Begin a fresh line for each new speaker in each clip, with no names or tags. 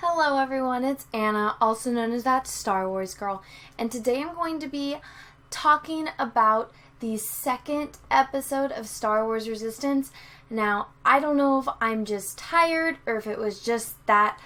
Hello everyone, it's Anna, also known as that Star Wars girl, and today I'm going to be talking about the second episode of Star Wars Resistance. Now, I don't know if I'm just tired or if it was just that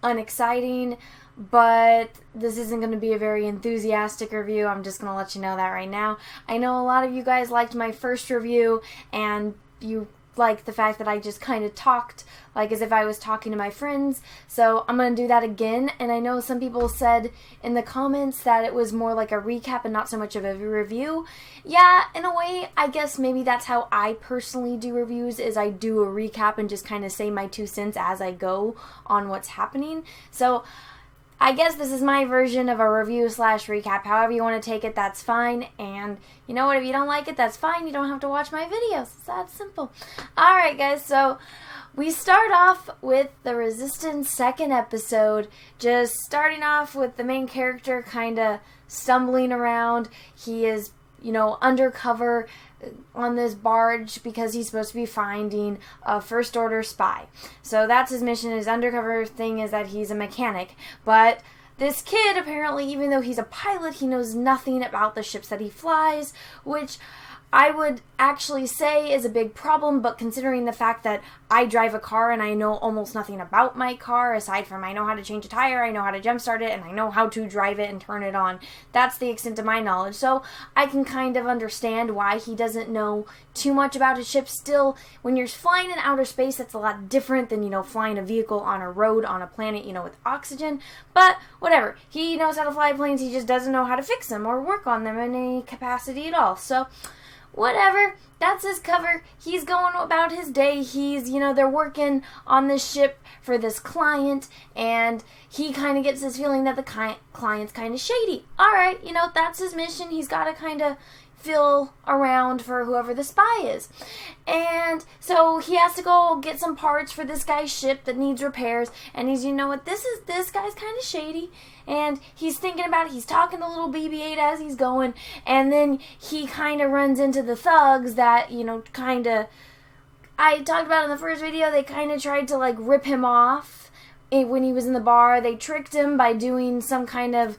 unexciting, but this isn't going to be a very enthusiastic review. I'm just going to let you know that right now. I know a lot of you guys liked my first review, and you like the fact that I just kind of talked like as if I was talking to my friends, so I'm going to do that again. And I know some people said in the comments that it was more like a recap and not so much of a review. Yeah, in a way, I guess maybe that's how I personally do reviews, is I do a recap and just kind of say my 2 cents as I go on what's happening. So I guess this is my version of a review slash recap. However you want to take it, that's fine. And you know what? If you don't like it, that's fine. You don't have to watch my videos. It's that simple. Alright guys, so we start off with the Resistance second episode. Just starting off with the main character kind of stumbling around. He is, undercover on this barge because he's supposed to be finding a First Order spy. So that's his mission. His undercover thing is that he's a mechanic. But this kid, apparently, even though he's a pilot, he knows nothing about the ships that he flies, which I would actually say is a big problem, but considering the fact that I drive a car and I know almost nothing about my car, aside from I know how to change a tire, I know how to jump start it, and I know how to drive it and turn it on. That's the extent of my knowledge. So I can kind of understand why he doesn't know too much about his ship. Still, when you're flying in outer space, that's a lot different than, flying a vehicle on a road on a planet, with oxygen. But whatever. He knows how to fly planes, he just doesn't know how to fix them or work on them in any capacity at all. So whatever, that's his cover. He's going about his day. He's, they're working on this ship for this client, and he kind of gets this feeling that the client's kind of shady. Alright, that's his mission. He's got to kind of feel around for whoever the spy is. And so he has to go get some parts for this guy's ship that needs repairs, and he's, this guy's kind of shady. And he's thinking about it, he's talking to little BB-8 as he's going, and then he kind of runs into the thugs that, I talked about in the first video. They kind of tried to, rip him off when he was in the bar. They tricked him by doing some kind of,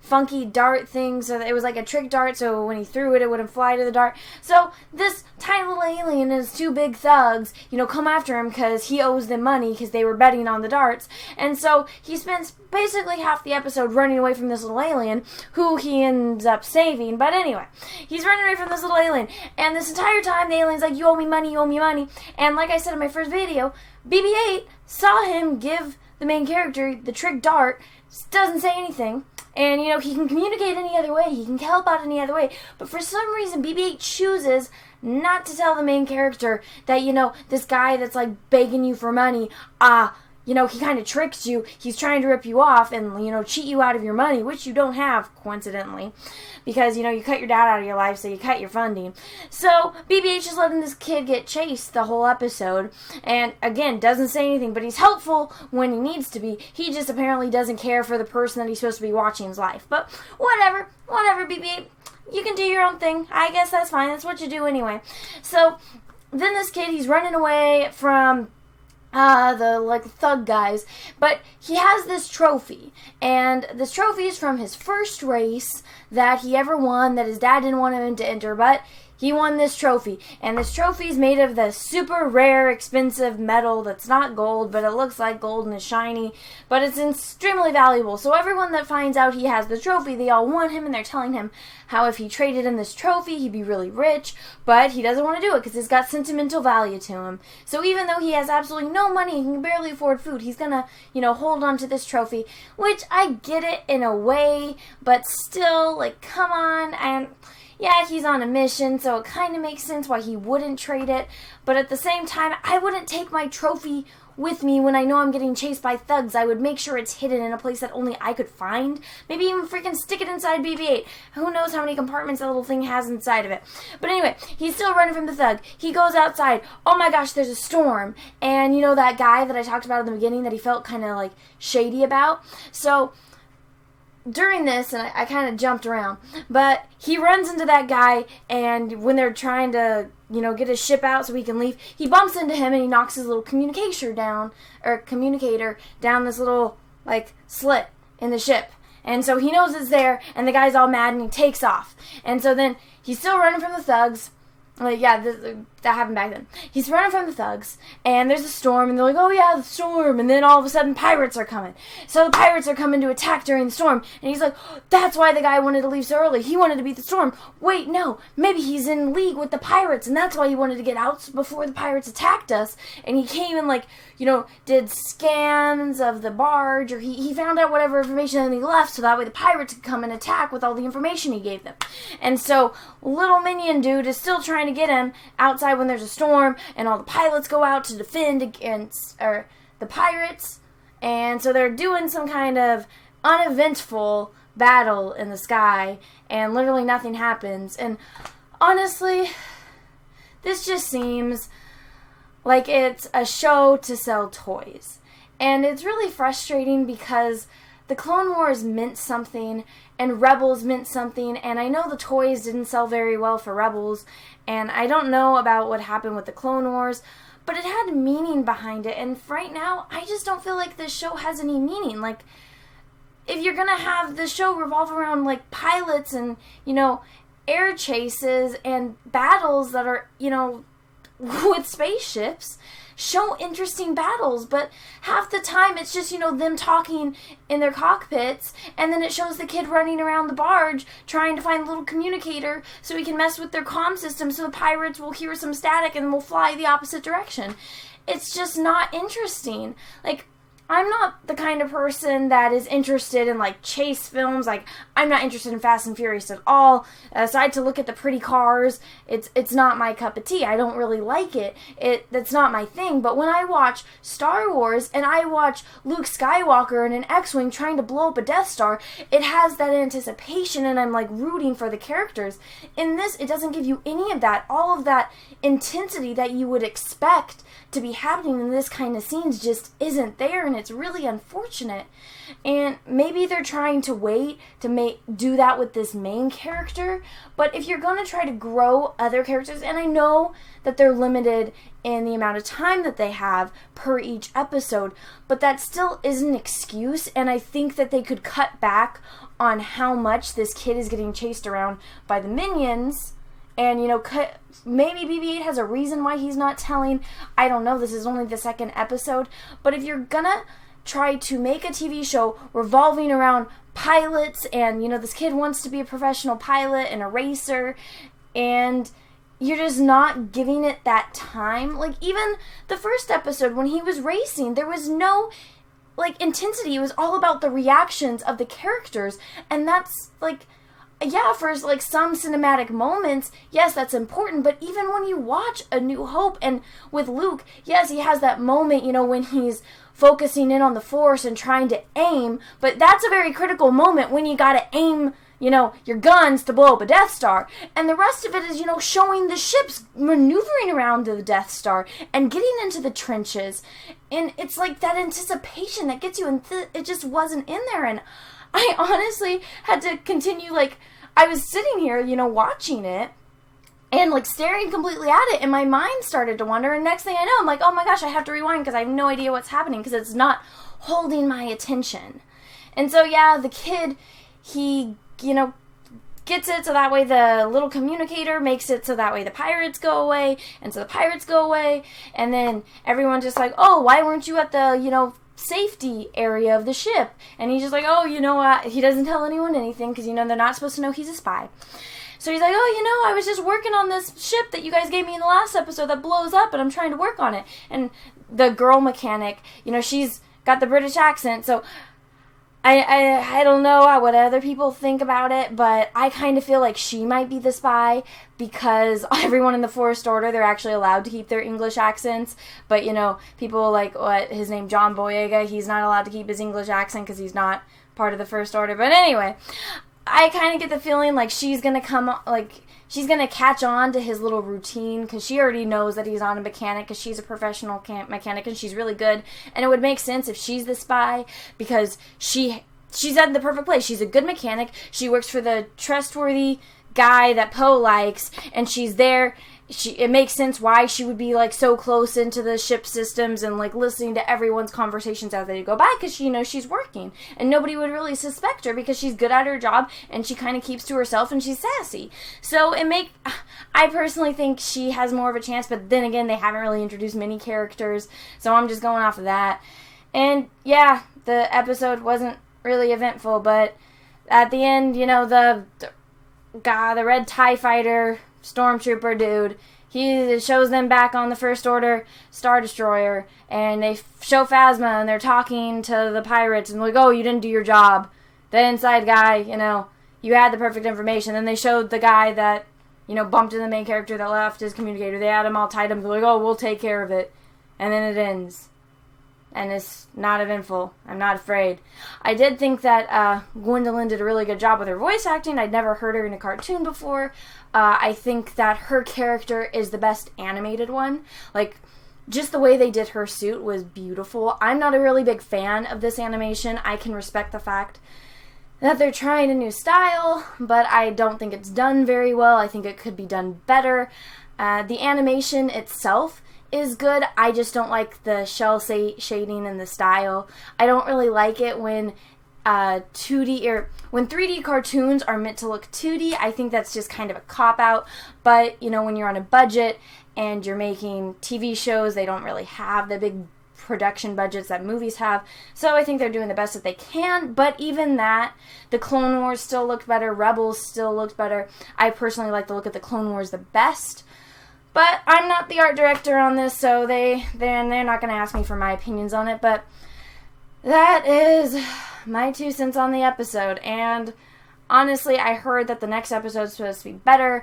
funky dart thing, so that it was like a trick dart, so when he threw it, it wouldn't fly to the dart. So this tiny little alien and his 2 big thugs, come after him because he owes them money because they were betting on the darts. And so he spends basically half the episode running away from this little alien, who he ends up saving. But anyway, he's running away from this little alien, and this entire time the alien's like, you owe me money, you owe me money. And like I said in my first video, BB-8 saw him give the main character the trick dart, doesn't say anything. And, he can communicate any other way. He can help out any other way. But for some reason, BB-8 chooses not to tell the main character that, this guy that's, begging you for money, he kind of tricks you. He's trying to rip you off and, cheat you out of your money, which you don't have, coincidentally. Because, you cut your dad out of your life, so you cut your funding. So, BB-8 just letting this kid get chased the whole episode. And, again, doesn't say anything, but he's helpful when he needs to be. He just apparently doesn't care for the person that he's supposed to be watching his life. But, whatever, BB-8. You can do your own thing. I guess that's fine. That's what you do anyway. So, then this kid, he's running away from the thug guys, but he has this trophy, and this trophy is from his first race that he ever won, that his dad didn't want him to enter, but he won this trophy. And this trophy is made of the super rare, expensive metal that's not gold, but it looks like gold and is shiny, but it's extremely valuable. So everyone that finds out he has the trophy, they all want him, and they're telling him how if he traded in this trophy, he'd be really rich, but he doesn't want to do it because it's got sentimental value to him. So even though he has absolutely no money, he can barely afford food, he's gonna, hold on to this trophy, which I get it in a way, but still, come on. And yeah, he's on a mission, so it kind of makes sense why he wouldn't trade it. But at the same time, I wouldn't take my trophy with me when I know I'm getting chased by thugs. I would make sure it's hidden in a place that only I could find. Maybe even freaking stick it inside BB-8. Who knows how many compartments that little thing has inside of it. But anyway, he's still running from the thug. He goes outside. Oh my gosh, there's a storm. And that guy that I talked about in the beginning that he felt kind of shady about? So during this, and I kind of jumped around, but he runs into that guy, and when they're trying to, get his ship out so he can leave, he bumps into him and he knocks his little communicator down this little, slit in the ship. And so he knows it's there, and the guy's all mad, and he takes off. And so then he's still running from the thugs. That happened back then. He's running from the thugs, and there's a storm, and they're like, oh yeah, the storm, and then all of a sudden pirates are coming. So the pirates are coming to attack during the storm, and he's like, that's why the guy wanted to leave so early. He wanted to beat the storm. Wait, no, maybe he's in league with the pirates, and that's why he wanted to get out before the pirates attacked us, and he came and did scans of the barge, or he found out whatever information, and he left, so that way the pirates could come and attack with all the information he gave them. And so little minion dude is still trying to get him outside when there's a storm, and all the pilots go out to defend against the pirates, and so they're doing some kind of uneventful battle in the sky, and literally nothing happens. And honestly, this just seems like it's a show to sell toys, and it's really frustrating because the Clone Wars meant something, and Rebels meant something, and I know the toys didn't sell very well for Rebels, and I don't know about what happened with the Clone Wars, but it had meaning behind it, and right now, I just don't feel like this show has any meaning. If you're gonna have the show revolve around, pilots and, air chases and battles that are, with spaceships, show interesting battles, but half the time it's just, them talking in their cockpits, and then it shows the kid running around the barge trying to find a little communicator so he can mess with their comm system so the pirates will hear some static and will fly the opposite direction. It's just not interesting. I'm not the kind of person that is interested in, chase films. I'm not interested in Fast and Furious at all. Aside to look at the pretty cars, it's not my cup of tea. I don't really like it. That's not my thing. But when I watch Star Wars and I watch Luke Skywalker in an X-Wing trying to blow up a Death Star, it has that anticipation, and I'm, rooting for the characters. In this, it doesn't give you any of that. All of that intensity that you would expect to be happening in this kind of scenes just isn't there, and it's really unfortunate. And maybe they're trying to wait to do that with this main character, but if you're going to try to grow other characters, and I know that they're limited in the amount of time that they have per each episode, but that still is an excuse, and I think that they could cut back on how much this kid is getting chased around by the minions. And, maybe BB-8 has a reason why he's not telling. I don't know. This is only the second episode. But if you're gonna try to make a TV show revolving around pilots, and, this kid wants to be a professional pilot and a racer, and you're just not giving it that time. Even the first episode when he was racing, there was no, intensity. It was all about the reactions of the characters. And that's, yeah, for some cinematic moments, yes, that's important, but even when you watch A New Hope, and with Luke, yes, he has that moment, when he's focusing in on the Force and trying to aim, but that's a very critical moment when you gotta aim, your guns to blow up a Death Star, and the rest of it is, showing the ships maneuvering around the Death Star and getting into the trenches, and it's that anticipation that gets you, and it just wasn't in there, and I honestly had to continue, I was sitting here, watching it, and, staring completely at it, and my mind started to wander, and next thing I know, I'm like, oh my gosh, I have to rewind, because I have no idea what's happening, because it's not holding my attention. And so, yeah, the kid, he, gets it so that way the little communicator makes it so that way the pirates go away, and so the pirates go away, and then everyone's just like, oh, why weren't you at the, safety area of the ship? And he's just like, oh, he doesn't tell anyone anything, because, they're not supposed to know he's a spy. So he's like, oh, I was just working on this ship that you guys gave me in the last episode that blows up, and I'm trying to work on it. And the girl mechanic, she's got the British accent, so I don't know what other people think about it, but I kind of feel like she might be the spy, because everyone in the First Order, they're actually allowed to keep their English accents, but, people like, his name, John Boyega, he's not allowed to keep his English accent because he's not part of the First Order, but anyway, I kind of get the feeling like she's going to she's going to catch on to his little routine, because she already knows that he's on a mechanic, because she's a professional mechanic, and she's really good. And it would make sense if she's the spy, because she she's at the perfect place. She's a good mechanic. She works for the trustworthy guy that Poe likes, and she's there. It makes sense why she would be, like, so close into the ship systems and, like, listening to everyone's conversations as they go by, because she knows she's working. And nobody would really suspect her because she's good at her job, and she kind of keeps to herself, and she's sassy. So I personally think she has more of a chance, but then again, they haven't really introduced many characters, so I'm just going off of that. And, yeah, the episode wasn't really eventful, but at the end, you know, the red TIE fighter stormtrooper dude, he shows them back on the First Order Star Destroyer, and they show Phasma, and they're talking to the pirates, and like, oh, you didn't do your job. The inside guy, you know, you had the perfect information. Then they showed the guy that, you know, bumped into the main character that left his communicator. They had him all tied up, they're like, oh, we'll take care of it. And then it ends. And it's not eventful. I'm not afraid. I did think that Gwendolyn did a really good job with her voice acting. I'd never heard her in a cartoon before. I think that her character is the best animated one. Like, just the way they did her suit was beautiful. I'm not a really big fan of this animation. I can respect the fact that they're trying a new style, but I don't think it's done very well. I think it could be done better. The animation itself is good. I just don't like the shell shading and the style. I don't really like it when 2D or when 3D cartoons are meant to look 2D. I think that's just kind of a cop-out. But, you know, when you're on a budget and you're making TV shows, they don't really have the big production budgets that movies have. So I think they're doing the best that they can. But even that, the Clone Wars still looked better. Rebels still looked better. I personally like the look of the Clone Wars the best. But I'm not the art director on this, so they're not going to ask me for my opinions on it. But that is my 2 cents on the episode. And honestly, I heard that the next episode is supposed to be better.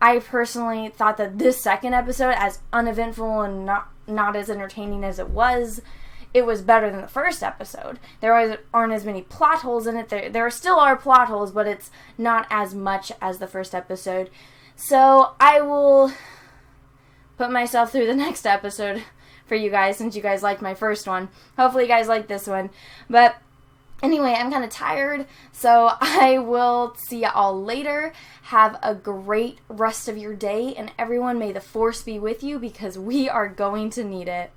I personally thought that this second episode, as uneventful and not as entertaining as it was better than the first episode. There aren't as many plot holes in it. There still are plot holes, but it's not as much as the first episode. So I will put myself through the next episode for you guys, since you guys liked my first one. Hopefully you guys like this one. But anyway, I'm kind of tired, so I will see you all later. Have a great rest of your day, and everyone, may the Force be with you, because we are going to need it.